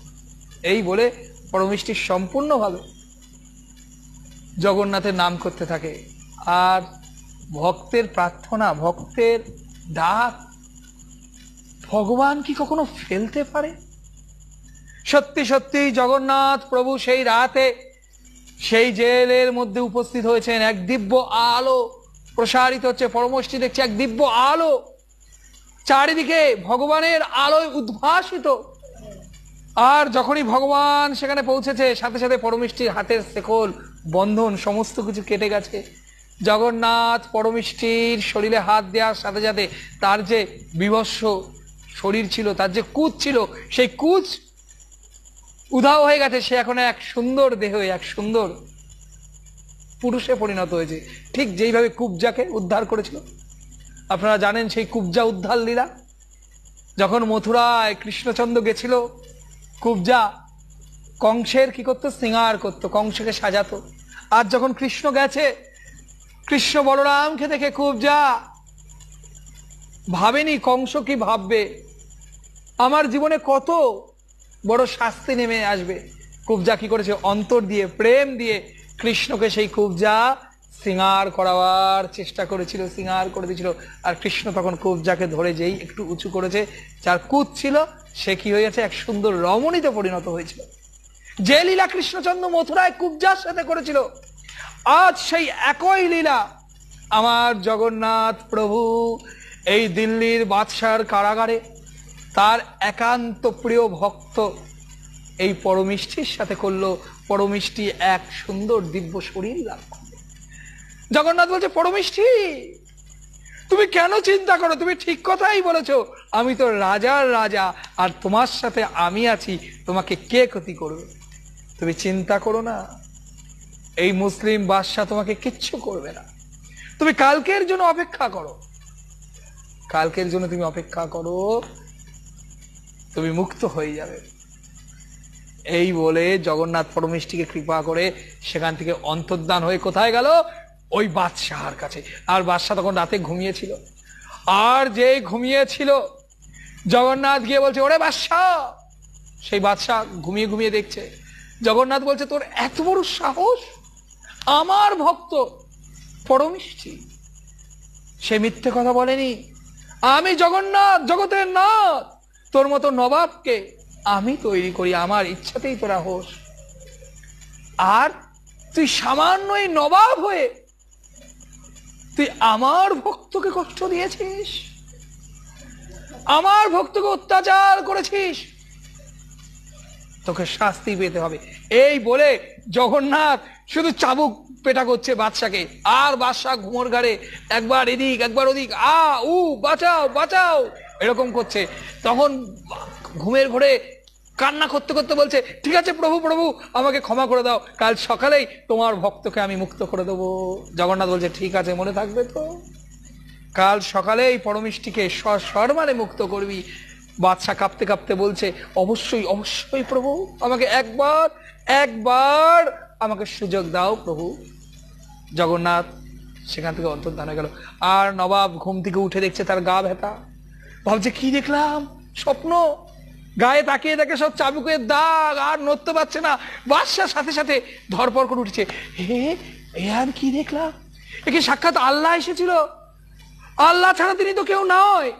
এই বলে পরমিষ্টি সম্পূর্ণভাবে জগন্নাথের নাম করতে থাকে। আর ভক্তের প্রার্থনা, ভক্তের ডাক ভগবান কি কখনো ফেলতে পারে? সত্যি সত্যি জগন্নাথ প্রভু সেই রাতে সেই জেলের মধ্যে উপস্থিত হয়েছেন। এক দিব্য আলো প্রসারিত হচ্ছে, পরমষ্টি দেখছে এক দিব্য আলো, চারিদিকে ভগবানের আলোয় উদ্ভাসিত। আর যখনই ভগবান সেখানে পৌঁছেছে, সাথে সাথে পরমিষ্টির হাতের শেকল, বন্ধন সমস্ত কিছু কেটে গেছে। জগন্নাথ পরমিষ্টির শরীরে হাত দেওয়ার সাথে সাথে তার যে বিভৎস শরীর ছিল, তার যে কুচ ছিল, সেই কুচ উধাও হয়ে গেছে। সে এখন এক সুন্দর দেহ, এক সুন্দর পুরুষে পরিণত হয়েছে, ঠিক যেইভাবে কুব্জাকে উদ্ধার করেছিল। আপনারা জানেন সেই কুব্জা উদ্ধার লীলা। যখন মথুরায় কৃষ্ণচন্দ্র গেছিল, কুব্জা কংসের কি করতো, শৃঙ্গার করতো, কংসকে সাজাতো। আর যখন কৃষ্ণ গেছে, কৃষ্ণ বলরামকে দেখে কুব্জা ভাবেনি কংস কি ভাববে, আমার জীবনে কত বড় শাস্তি নেমে আসবে। কুব্জা কি করেছে, অন্তর দিয়ে প্রেম দিয়ে কৃষ্ণকে সেই কুব্জা শৃঙ্গার করাবার চেষ্টা করেছিল, শৃঙ্গার করে দিয়েছিল। আর কৃষ্ণ তখন কুব্জাকে ধরে যেই একটু উঁচু করেছে, যার কুচ ছিল সে কি হয়েছে, এক সুন্দর রমণীতে পরিণত হয়েছিল। যে লীলা কৃষ্ণচন্দ্র মথুরায় কুব্জার সাথে করেছিল, আজ সেই একই লীলা আমার জগন্নাথ প্রভু এই দিল্লির বাদশার কারাগারে তার একান্ত প্রিয় ভক্ত এই পরমিষ্টির সাথে করলো। পরমিষ্টি এক সুন্দর দিব্য শরীর লাভ করবে। জগন্নাথ বলছে, পরমিষ্টি তুমি কেন চিন্তা করো, তুমি ঠিক কথাই বলেছো, আমি তো রাজার রাজা, আর তোমার সাথে আমি আছি, তোমাকে কে ক্ষতি করবে? তুমি চিন্তা করো না, এই মুসলিম বাদশা তোমাকে কিচ্ছু করবে না, তুমি কালকের জন্য অপেক্ষা করো, কালকের জন্য তুমি অপেক্ষা করো, তুমি মুক্ত হয়ে যাবে। এই বলে জগন্নাথ পরমিষ্টিকে কৃপা করে সেখান থেকে অন্তর্ধান হয়ে কোথায় গেল, ওই বাদশাহর কাছে। আর বাদশাহ তখন রাতে ঘুমিয়েছিল। আর যে ঘুমিয়েছিল, জগন্নাথ গিয়ে বলছে, ওরে বাদশাহ। সেই বাদশাহ ঘুমিয়ে ঘুমিয়ে দেখছে। জগন্নাথ বলছে, তোর এত বড় সাহস, আমার ভক্ত পরমিষ্টি সে মিথ্যে কথা বলেনি, আমি জগন্নাথ জগতের নাথ, তোর মতো নবাবকে আমি তৈরি করি, আমার ইচ্ছাতেই তোরা হোস। আর তুই সামান্যই নবাব হয়ে তুই আমার ভক্তকে কষ্ট দিয়েছিস, আমার ভক্তকে অত্যাচার করেছিস, তোকে শাস্তি পেতে হবে। এই বলে জগন্নাথ শুধু চাবুক পেটা করছে বাদশাকে, আর বাদশা ঘুমোর ঘাড়ে একবার এদিক একবার ওদিক, বাঁচাও বাঁচাও এরকম করছে। তখন ঘুমের ঘোরে কান্না করতে করতে বলছে, ঠিক আছে প্রভু প্রভু আমাকে ক্ষমা করে দাও, কাল সকালেই তোমার ভক্তকে আমি মুক্ত করে দেবো। জগন্নাথ বলছে, ঠিক আছে, মনে থাকবে তো, কাল সকালেই পরমিষ্টিকে সসম্মানে মুক্ত করবি। বাদশা কাঁপতে কাঁপতে বলছে, অবশ্যই অবশ্যই প্রভু, আমাকে একবার আমাকে সুযোগ দাও প্রভু। জগন্নাথ সেখান থেকে অন্তর্ধান হয়ে গেল। আর নবাব ঘুম থেকে উঠে দেখছে তার গা ব্যথা, ভাবছে কি দেখলাম, স্বপ্ন। গায়ে তাকিয়ে দেখে সব চাবুকের দাগ, আর নড়তে পারছে না। বাদশার সাথে সাথে ধরপড় করে উঠেছে, হে আমি কি দেখলাম, একে সাক্ষাৎ আল্লাহ এসেছিল, আল্লাহ ছাড়া তিনি তো কেউ নয়।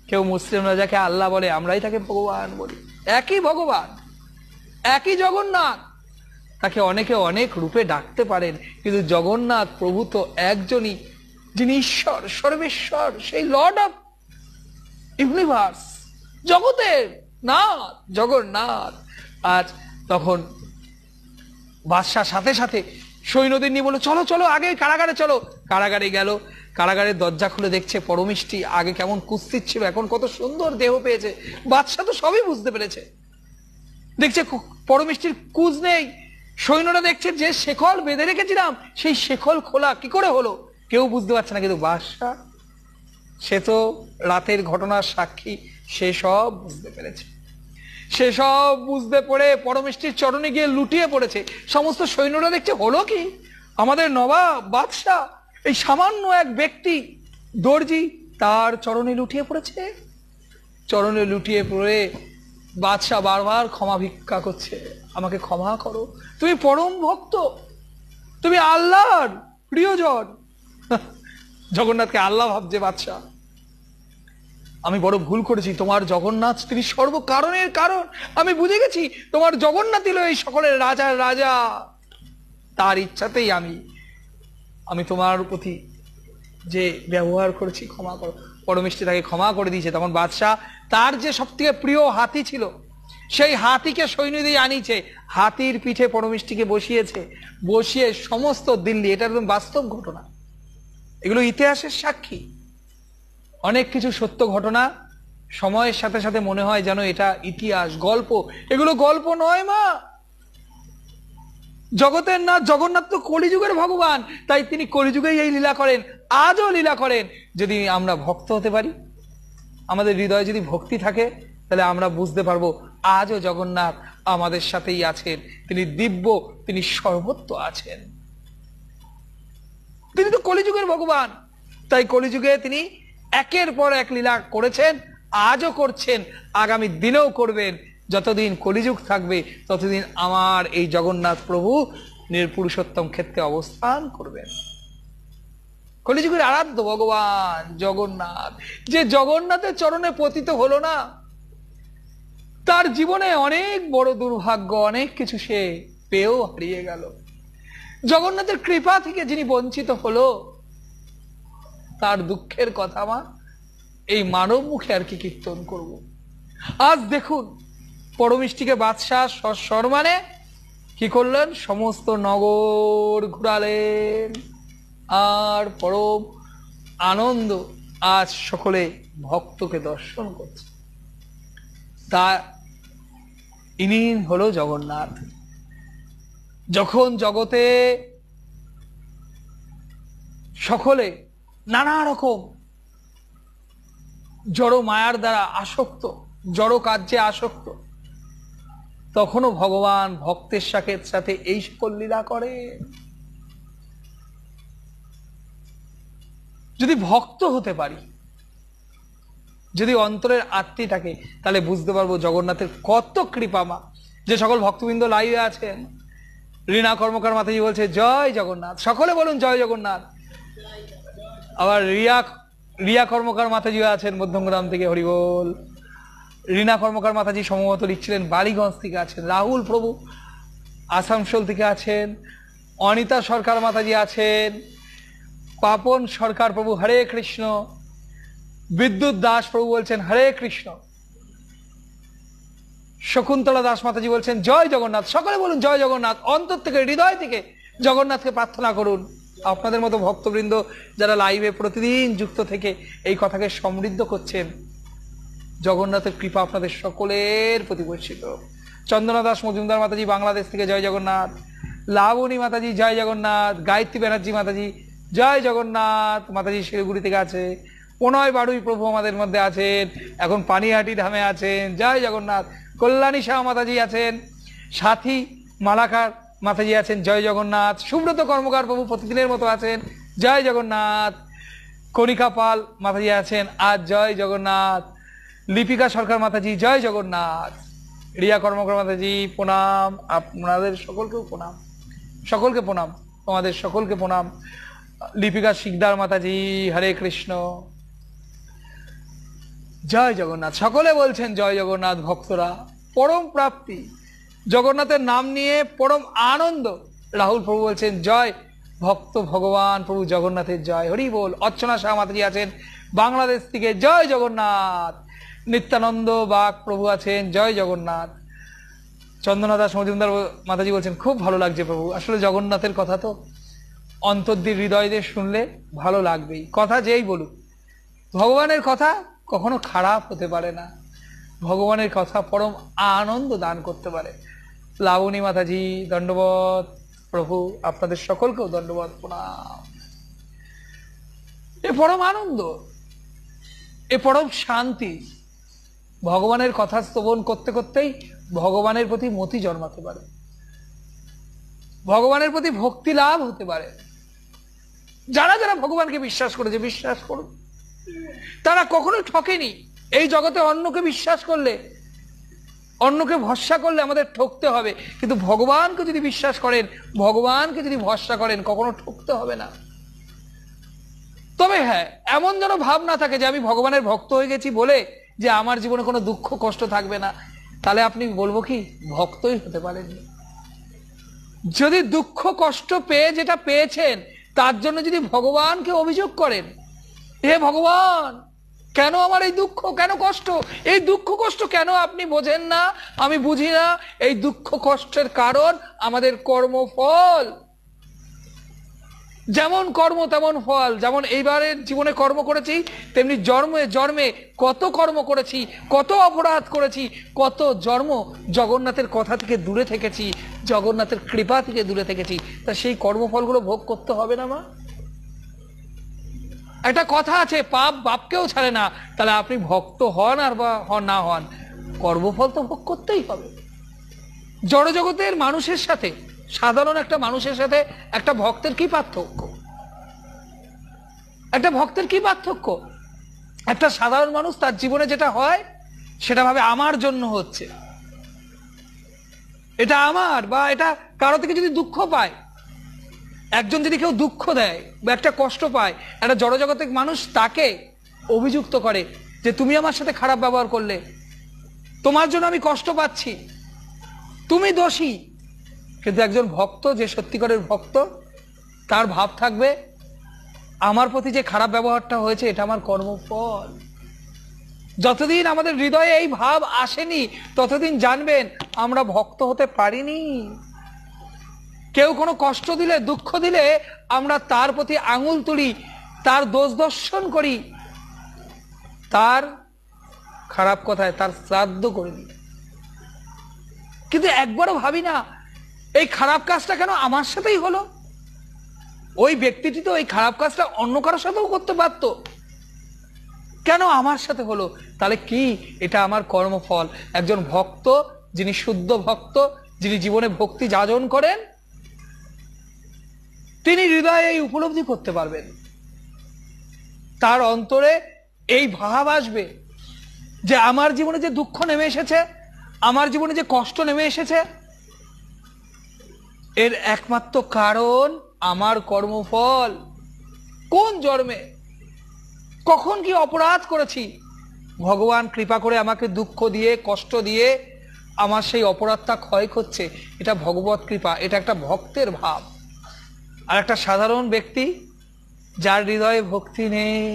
কেউ মুসলিমরা যাকে আল্লাহ বলে, আমরাই তাকে ভগবান বলি। একই ভগবান, একই জগন্নাথ, তাকে অনেকে অনেক রূপে ডাকতে পারেন, কিন্তু জগন্নাথ প্রভু তো একজনই, যিনি ঈশ্বর, সর্বেশ্বর, সেই লর্ড অফ ইউনিভার্স, জগতের নাথ জগন্নাথ। আজ তখন বাদশার সাথে সাথে সৈন্যদের নিয়ে বললো, চলো চলো আগে কারাগারে চলো। কারাগারে গেল, কারাগারের দরজা খুলে দেখছে পরমিষ্টি আগে কেমন কুস্তির ছিল, এখন কত সুন্দর দেহ পেয়েছে। বাদশা তো সবই বুঝতে পেরেছে, দেখছে পরমিষ্টির কুজ নেই। সৈন্যরা দেখছে যে শেকল বেঁধে রেখেছিলাম সেই শেকল খোলা কি করে হলো, কেউ বুঝতে পারছে না। কিন্তু বাদশা, সে তো রাতের ঘটনার সাক্ষী, সে সব বুঝতে পেরেছে। সে সব বুঝতে পড়ে পরমেষ্টির চরণে গিয়ে লুটিয়ে পড়েছে। সমস্ত সৈন্যরা দেখছে, হলো কি, আমাদের নবাব বাদশা এই সামান্য এক ব্যক্তি দর্জি তার চরণে লুটিয়ে পড়েছে। চরণে লুটিয়ে পড়ে বাদশা বারবার ক্ষমা ভিক্ষা করছে, আমাকে ক্ষমা করো, তুমি পরম ভক্ত, তুমি আল্লাহর প্রিয়জন। জগন্নাথকে আল্লাহ ভাবছে বাদশা, আমি বড় ভুল করেছি, তোমার জগন্নাথ তিনি সর্বকারণের কারণ, আমি বুঝে গেছি তোমার জগন্নাথ হলো এই সকলের রাজার রাজা, তার ইচ্ছাতেই আমি তোমার প্রতি যে ব্যবহার করেছি ক্ষমা করো। পরমেষ্টি তাকে ক্ষমা করে দিয়েছে। তখন বাদশাহ তার যে সব থেকে প্রিয় হাতি ছিল, সেই হাতিকে সৈন্য দিয়ে আনিছে, হাতির পিঠে পরমেষ্টিকে বসিয়েছে, বসিয়ে সমস্ত দিল্লি, এটা একদম বাস্তব ঘটনা, এগুলো ইতিহাসের সাক্ষী, অনেক কিছু সত্য ঘটনা সময়ের সাথে সাথে মনে হয় যেন এটা ইতিহাস, গল্প। এগুলো গল্প নয় মা, জগতের নাথ জগন্নাথ তো কলিযুগের ভগবান, তাই তিনি কলিযুগেই এই লীলা করেন, আজও লীলা করেন। যদি আমরা ভক্ত হতে পারি, আমাদের হৃদয়ে যদি ভক্তি থাকে, তাহলে আমরা বুঝতে পারবো আজও জগন্নাথ আমাদের সাথেই আছেন, তিনি দিব্য, তিনি সর্বত্র আছেন, তিনি তো কলিযুগের ভগবান। তাই কলিযুগে তিনি একের পর এক লীলা করেছেন, আজও করছেন, আগামী দিনেও করবেন। যতদিন কলিযুগ থাকবে ততদিন আমার এই জগন্নাথ প্রভু নির্পুরুষোত্তম ক্ষেত্রে অবস্থান করবেন। কলিযুগের আরাধ্য ভগবান জগন্নাথ, যে জগন্নাথের চরণে পতিত হলো না, তার জীবনে অনেক বড় দুর্ভাগ্য, অনেক কিছু সে পেয়েও হারিয়ে গেল। জগন্নাথের কৃপা থেকে যিনি বঞ্চিত হলো, তার দুঃখের কথা মা এই মানব মুখে আর কি কীর্তন করব। আজ দেখুন পরমিষ্টিকে বাদশাহ সসম্মানে কি করলেন, সমস্ত নগর ঘুরালেন, আর পরম আনন্দ আজ সকলে ভক্তকে দর্শন করছে। তা ইনি হলো জগন্নাথ। যখন জগতে সকলে নানা রকম জড় মায়ার দ্বারা আসক্ত, জড় কার্যে আসক্ত, তখনও ভগবান ভক্তের সাথে এই সকল লীলা করে। যদি ভক্ত হতে পারি, যদি অন্তরের আত্মী থাকে, তাহলে বুঝতে পারবো জগন্নাথের কত কৃপা মা। যে সকল ভক্তবৃন্দ লাইভে আছেন, রীনা কর্মকার মাতাজি বলছে জয় জগন্নাথ, সকলে বলুন জয় জগন্নাথ। আবার রিয়া কর্মকার মাতাজি আছেন মধ্যমগ্রাম থেকে, হরিবোল। রীনা কর্মকার মাতাজি সম্ভবত লিখছিলেন বালিগঞ্জ থেকে আছেন, রাহুল প্রভু আসানসোল থেকে আছেন, অনিতা সরকার মাতাজি আছেন, পাপন সরকার প্রভু হরে কৃষ্ণ, বিদ্যুৎ দাস প্রভু বলছেন হরে কৃষ্ণ, শকুন্তলা দাস মাতাজি বলছেন জয় জগন্নাথ। সকলে বলুন জয় জগন্নাথ, অন্তর থেকে হৃদয় থেকে জগন্নাথকে প্রার্থনা করুন। আপনাদের মতো ভক্তবৃন্দ যারা লাইভে প্রতিদিন যুক্ত থেকে এই কথাকে সমৃদ্ধ করছেন, জগন্নাথের কৃপা আপনাদের সকলের প্রতি বর্ষিত। চন্দনা দাস মজুমদার মাতাজি বাংলাদেশ থেকে জয় জগন্নাথ, লাবণী মাতাজি জয় জগন্নাথ, গায়ত্রী ব্যানার্জি মাতাজি জয় জগন্নাথ, মাতাজি শিলিগুড়ি থেকে আছে, প্রণয় বাড়ুই প্রভু আমাদের মধ্যে আছেন, এখন পানিহাটি ধামে আছেন, জয় জগন্নাথ, কল্যাণী শাহ মাতাজি আছেন, সাথী মালাকার মাতাজি আছেন, জয় জগন্নাথ, সুব্রত কর্মকার প্রভু প্রতিদিনের মতো আছেন, জয় জগন্নাথ, কণিকা পাল মাতাজি আছেন আজ, জয় জগন্নাথ, লিপিকা সরকার মাতাজি জয় জগন্নাথ, রিয়া কর্মকার মাতাজি প্রণাম, আপনাদের সকলকেও প্রণাম, সকলকে প্রণাম, তোমাদের সকলকে প্রণাম, লিপিকা শিকদার মাতাজি হরে কৃষ্ণ, জয় জগন্নাথ, সকলে বলছেন জয় জগন্নাথ। ভক্তরা পরম প্রাপ্তি, জগন্নাথের নাম নিয়ে পরম আনন্দ। রাহুল প্রভু বলছেন জয় ভক্ত ভগবান প্রভু জগন্নাথের জয়, হরি বল। অর্চনা শাহ মাতাজি আছেন বাংলাদেশ থেকে, জয় জগন্নাথ। নিত্যানন্দ বাগ প্রভু আছেন, জয় জগন্নাথ। চন্দনা দাস মজুমদার মাতাজি বলছেন খুব ভালো লাগছে প্রভু। আসলে জগন্নাথের কথা তো অন্তর দিয়ে হৃদয় দিয়ে শুনলে ভালো লাগবেই, কথা যেই বলুক। ভগবানের কথা কখনো খারাপ হতে পারে না, ভগবানের কথা পরম আনন্দ দান করতে পারে। লাবণী মাতাজি দণ্ডবত প্রভু, আপনাদের সকলকেও দণ্ডবত প্রণাম। এ পরম আনন্দ, এ পরম শান্তি। ভগবানের কথা শ্রবণ করতে করতেই ভগবানের প্রতি মতি জন্মাতে পারে, ভগবানের প্রতি ভক্তি লাভ হতে পারে। যারা যারা ভগবানকে বিশ্বাস করেছে, বিশ্বাস করুন, তারা কখনোই ঠকেনি। এই জগতে অন্যকে বিশ্বাস করলে, অন্যকে ভরসা করলে আমাদের ঠকতে হবে, কিন্তু ভগবানকে যদি বিশ্বাস করেন, ভগবানকে যদি ভরসা করেন, কখনো ঠকতে হবে না। তবে হ্যাঁ, এমন যেন ভাব না থাকে যে আমি ভগবানের ভক্ত হয়ে গেছি বলে যে আমার জীবনে কোনো দুঃখ কষ্ট থাকবে না, তাহলে আপনি বলবো কি ভক্তই হতে পারেননি। যদি দুঃখ কষ্ট পেয়ে যেটা পেয়েছেন তার জন্য যদি ভগবানকে অভিযোগ করেন, হে ভগবান কেন আমার এই দুঃখ, কেন কষ্ট, এই দুঃখ কষ্ট কেন আপনি বোঝেন না, আমি বুঝি না। এই দুঃখ কষ্টের কারণ আমাদের কর্মফল। যেমন কর্ম তেমন ফল। যেমন এইবারের জীবনে কর্ম করেছি, তেমনি জন্মে জন্মে কত কর্ম করেছি, কত অপরাধ করেছি, কত জন্ম জগন্নাথের কথা থেকে দূরে থেকেছি, জগন্নাথের কৃপা থেকে দূরে থেকেছি। তা সেই কর্মফলগুলো ভোগ করতে হবে না মা? একটা কথা আছে, পাপ বাপকেও ছাড়ে না। তাহলে আপনি ভক্ত হন আর বা না হন, কর্মফল তো ভোগ করতেই হবে। জড়জগতের মানুষের সাথে, সাধারণ একটা মানুষের সাথে একটা ভক্তের কি পার্থক্য? একটা ভক্তের কি পার্থক্য? একটা সাধারণ মানুষ তার জীবনে যেটা হয় সেটা ভাবে আমার জন্য হচ্ছে, এটা আমার, বা এটা কারো থেকে যদি দুঃখ পায়, একজন যদি কেউ দুঃখ দেয় বা একটা কষ্ট পায়, একটা জড়জগতের মানুষ তাকে অভিযুক্ত করে যে তুমি আমার সাথে খারাপ ব্যবহার করলে, তোমার জন্য আমি কষ্ট পাচ্ছি, তুমি দোষী। কিন্তু একজন ভক্ত, যে সত্যিকারের ভক্ত, তার ভাব থাকবে আমার প্রতি যে খারাপ ব্যবহারটা হয়েছে এটা আমার কর্মফল। যতদিন আমাদের হৃদয়ে এই ভাব আসেনি ততদিন জানবেন আমরা ভক্ত হতে পারিনি। কেউ কোনো কষ্ট দিলে, দুঃখ দিলে আমরা তার প্রতি আঙুল তুলি, তার দোষ দর্শন করি, তার খারাপ কথায় তার শ্রাদ্ধ করে দিই, কিন্তু একবারও ভাবি না এই খারাপ কাজটা কেন আমার সাথেই হলো। ওই ব্যক্তিটি তো এই খারাপ কাজটা অন্য কারোর সাথেও করতে পারত, কেন আমার সাথে হলো? তাহলে কি এটা আমার কর্মফল। একজন ভক্ত, যিনি শুদ্ধ ভক্ত, যিনি জীবনে ভক্তি যাজন করেন, তিনি হৃদয়ে এই উপলব্ধি করতে পারবেন, তার অন্তরে এই ভাব আসবে যে আমার জীবনে যে দুঃখ নেমে এসেছে, আমার জীবনে যে কষ্ট নেমে এসেছে, এর একমাত্র কারণ আমার কর্মফল। কোন জন্মে কখন কি অপরাধ করেছি, ভগবান কৃপা করে আমাকে দুঃখ দিয়ে কষ্ট দিয়ে আমার সেই অপরাধটা ক্ষয় করছে, এটা ভগবত কৃপা, এটা একটা ভক্তের ভাব। আর একটা সাধারণ ব্যক্তি যার হৃদয়ে ভক্তি নেই,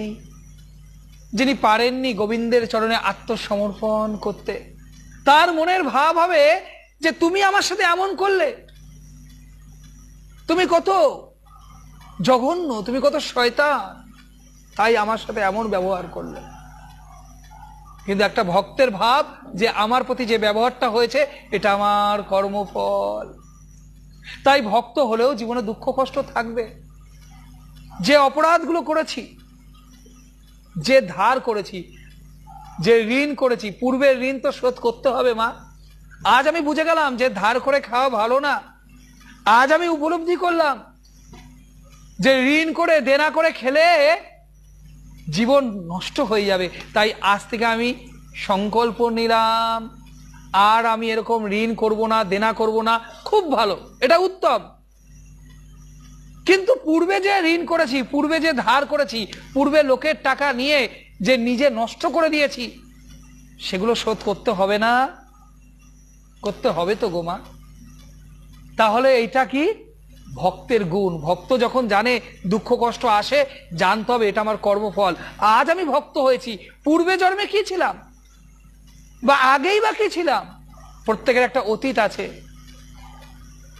যিনি পারেননি গোবিন্দের চরণে আত্মসমর্পণ করতে, তার মনের ভাব হবে যে তুমি আমার সাথে এমন করলে, তুমি কত জঘন্য, তুমি কত শয়তান, তাই আমার সাথে এমন ব্যবহার করলে। কিন্তু একটা ভক্তের ভাব যে আমার প্রতি যে ব্যবহারটা হয়েছে এটা আমার কর্মফল। তাই ভক্ত হলেও জীবনে দুঃখ কষ্ট থাকবে। যে অপরাধগুলো করেছি, যে ধার করেছি, যে ঋণ করেছি, পূর্বের ঋণ তো শোধ করতে হবে মা। আজ আমি বুঝে গেলাম যে ধার করে খাওয়া ভালো না। আজ আমি উপলব্ধি করলাম যে ঋণ করে দেনা করে খেলে জীবন নষ্ট হয়ে যাবে। তাই আজ থেকে আমি সংকল্প নিলাম, আর আমি এরকম ঋণ করব না, দেনা করব না। খুব ভালো, এটা উত্তম। কিন্তু পূর্বে যে ঋণ করেছি, পূর্বে যে ধার করেছি, পূর্বে লোকের টাকা নিয়ে যে নিজে নষ্ট করে দিয়েছি, সেগুলো শোধ করতে হবে না? করতে হবে তো গোমা। তাহলে এইটা কি? ভক্তের গুণ। ভক্ত যখন জানে দুঃখ কষ্ট আসে, জানতে হবে এটা আমার কর্মফল। আজ আমি ভক্ত হয়েছি, পূর্বে জন্মে কি ছিলাম বা আগেই বা কি ছিলাম? প্রত্যেকের একটা অতীত আছে,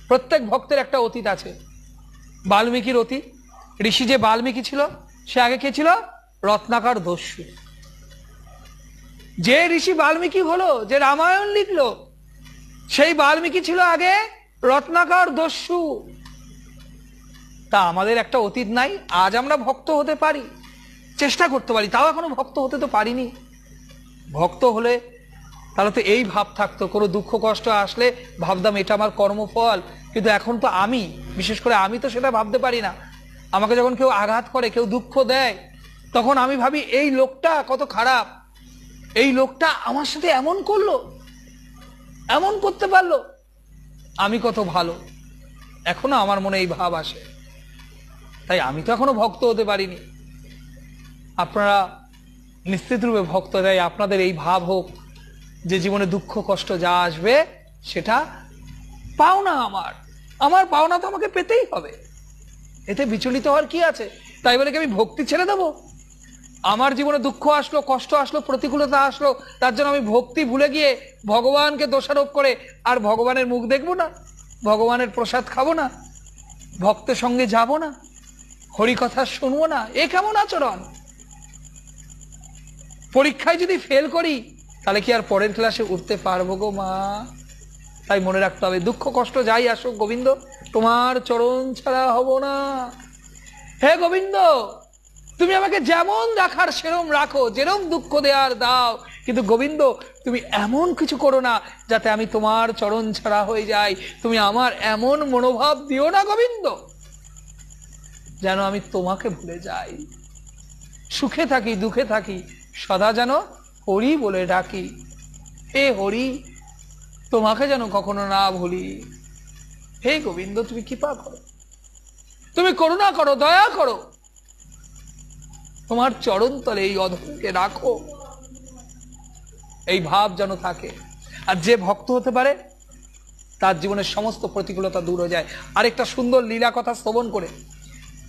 প্রত্যেক ভক্তের একটা অতীত আছে। বাল্মীকির অতীত, ঋষি যে বাল্মীকি ছিল, সে আগে কে ছিল? রত্নাকর দস্যু। যে ঋষি বাল্মীকি হলো, যে রামায়ণ লিখলো, সেই বাল্মীকি ছিল আগে রত্নাকর দস্যু। তা আমাদের একটা অতীত নাই? আজ আমরা ভক্ত হতে পারি, চেষ্টা করতে পারি, তাও এখনো ভক্ত হতে তো পারিনি। ভক্ত হলে তাহলে তো এই ভাব থাকতো, কোনো দুঃখ কষ্ট আসলে ভাবতাম এটা আমার কর্মফল। কিন্তু এখন তো আমি, বিশেষ করে আমি তো সেটা ভাবতে পারি না। আমাকে যখন কেউ আঘাত করে, কেউ দুঃখ দেয়, তখন আমি ভাবি এই লোকটা কত খারাপ, এই লোকটা আমার সাথে এমন করলো, এমন করতে পারলো, আমি কত ভালো। এখনো আমার মনে এই ভাব আসে। তাই আমি তো এখনো ভক্ত হতে পারিনি। আপনারা নিশ্চিত রূপে ভক্ত, তাই আপনাদের এই ভাব হোক যে জীবনে দুঃখ কষ্ট যা আসবে সেটা পাওনা আমার, আমার পাওনা তো আমাকে পেতেই হবে। এতে বিচলিত হওয়ার কি আছে? তাই বলে কি আমি ভক্তি ছেড়ে দেবো? আমার জীবনে দুঃখ আসলো, কষ্ট আসলো, প্রতিকূলতা আসলো, তার জন্য আমি ভক্তি ভুলে গিয়ে ভগবানকে দোষারোপ করে আর ভগবানের মুখ দেখবো না, ভগবানের প্রসাদ খাবো না, ভক্তের সঙ্গে যাব না, হরি কথা শুনবো না? এ কেমন আচরণ? পরীক্ষায় যদি ফেল করি তাহলে কি আর পরের ক্লাসে উঠতে পারবো গো মা? তাই মনে রাখতে হবে, দুঃখ কষ্ট যাই আসুক গোবিন্দ, তোমার চরণ ছাড়া হব না। হে গোবিন্দ, তুমি আমাকে যেমন রাখার সেরম রাখো, যেরম দুঃখ দেওয়ার দাও, কিন্তু গোবিন্দ তুমি এমন কিছু করো না যাতে আমি তোমার চরণ ছাড়া হয়ে যাই। তুমি আমার এমন মনোভাব দিও না গোবিন্দ যেন আমি তোমাকে ভুলে যাই। সুখে থাকি দুঃখে থাকি সদা যেন হরি বলে ডাকি। হে হরি, তোমাকে যেন কখনো না ভুলি। হে গোবিন্দ, তুমি কৃপা করো, তুমি করুণা করো, দয়া করো, তোমার চরণ তলে এই অধমকে রাখো। এই ভাব যেন থাকে। আর যে ভক্ত হতে পারে তার জীবনের সমস্ত প্রতিকূলতা দূর হয়ে যায়। আরেকটা সুন্দর লীলা কথা শ্রবণ করে,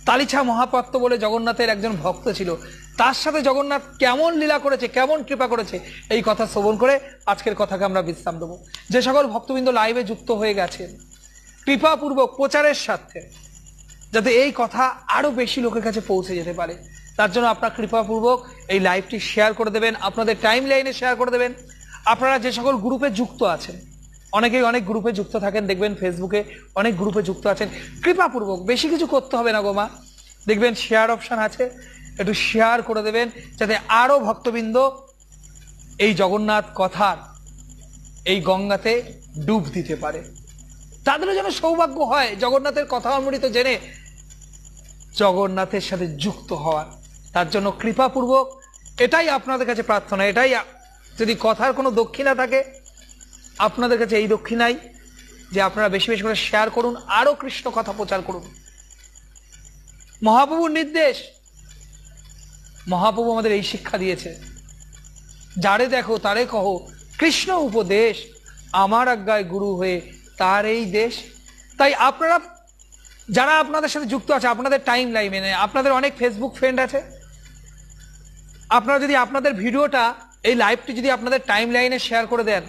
তালিছা মহাপাত্র বলে জগন্নাথের একজন ভক্ত ছিল, তার সাথে জগন্নাথ কেমন লীলা করেছে, কেমন কৃপা করেছে, এই কথা শ্রবণ করে আজকের কথাকে আমরা বিশ্রাম দেবো। যে সকল ভক্তবৃন্দ লাইভে যুক্ত হয়ে গেছেন, কৃপাপূর্বক প্রচারের স্বার্থে যাতে এই কথা আরো বেশি লোকের কাছে পৌঁছে যেতে পারে, তার জন্য আপনার কৃপাপূর্বক এই লাইভটি শেয়ার করে দেবেন, আপনাদের টাইম লাইনে শেয়ার করে দেবেন। আপনারা যে সকল গ্রুপে যুক্ত আছেন, অনেকেই অনেক গ্রুপে যুক্ত থাকেন, দেখবেন ফেসবুকে অনেক গ্রুপে যুক্ত আছেন, কৃপাপূর্বক বেশি কিছু করতে হবে না গো মা, দেখবেন শেয়ার অপশন আছে, একটু শেয়ার করে দেবেন যাতে আরো ভক্তবৃন্দ এই জগন্নাথ কথার এই গঙ্গাতে ডুব দিতে পারে, তাদেরও যেন সৌভাগ্য হয় জগন্নাথের কথা অমৃত জেনে জগন্নাথের সাথে যুক্ত হওয়ার। তার জন্য কৃপাপূর্বক এটাই আপনাদের কাছে প্রার্থনা, এটাই, যদি কথার কোনো দক্ষিণা থাকে আপনাদের কাছে এই দক্ষিণাই যে আপনারা বেশি বেশি করে শেয়ার করুন, আরো কৃষ্ণ কথা প্রচার করুন। মহাপ্রভুর নির্দেশ, মহাপ্রভু আমাদের এই শিক্ষা দিয়েছে যারে দেখো তারে কহো কৃষ্ণ উপদেশ, আমার আজ্ঞায় গুরু হয়ে তার এই দেশ। তাই আপনারা যারা আপনাদের সাথে যুক্ত আছে, আপনাদের টাইম লাইনে আপনাদের অনেক ফেসবুক ফ্রেন্ড আছে, আপনারা যদি আপনাদের ভিডিওটা, এই লাইভটি যদি আপনাদের টাইম লাইনে শেয়ার করে দেন,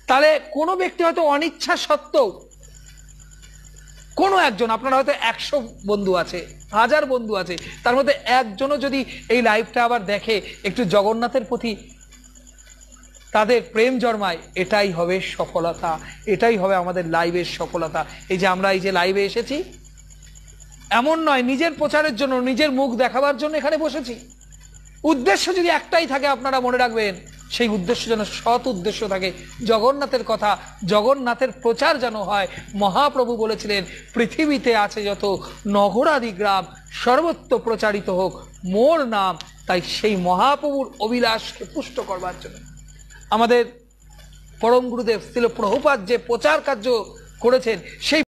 তাহলে কোনো ব্যক্তি হয়তো অনিচ্ছা সত্ত্বেও কোনো একজন, আপনারা হয়তো 100 বন্ধু আছে, 1000 বন্ধু আছে, তার মধ্যে একজনও যদি এই লাইভটা আবার দেখে, একটু জগন্নাথের প্রতি তাদের প্রেম জন্মায়, এটাই হবে সফলতা, এটাই হবে আমাদের লাইভের সফলতা। এই যে আমরা এই যে লাইভে এসেছি, এমন নয় নিজের প্রচারের জন্য, নিজের মুখ দেখাবার জন্য এখানে বসেছি। উদ্দেশ্য যদি একটাই থাকে, আপনারা মনে রাখবেন, সেই উদ্দেশ্য যেন সৎ উদ্দেশ্য থাকে, জগন্নাথের কথা, জগন্নাথের প্রচার যেন হয়। মহাপ্রভু বলেছিলেন, পৃথিবীতে আছে যত নগরাদি গ্রাম, সর্বত্র প্রচারিত হোক মোর নাম। তাই সেই মহাপ্রভুর অভিলাষকে পুষ্ট করবার জন্য আমাদের পরম গুরুদেব শ্রীল প্রভুপাদ যে প্রচার কার্য করেছেন, সেই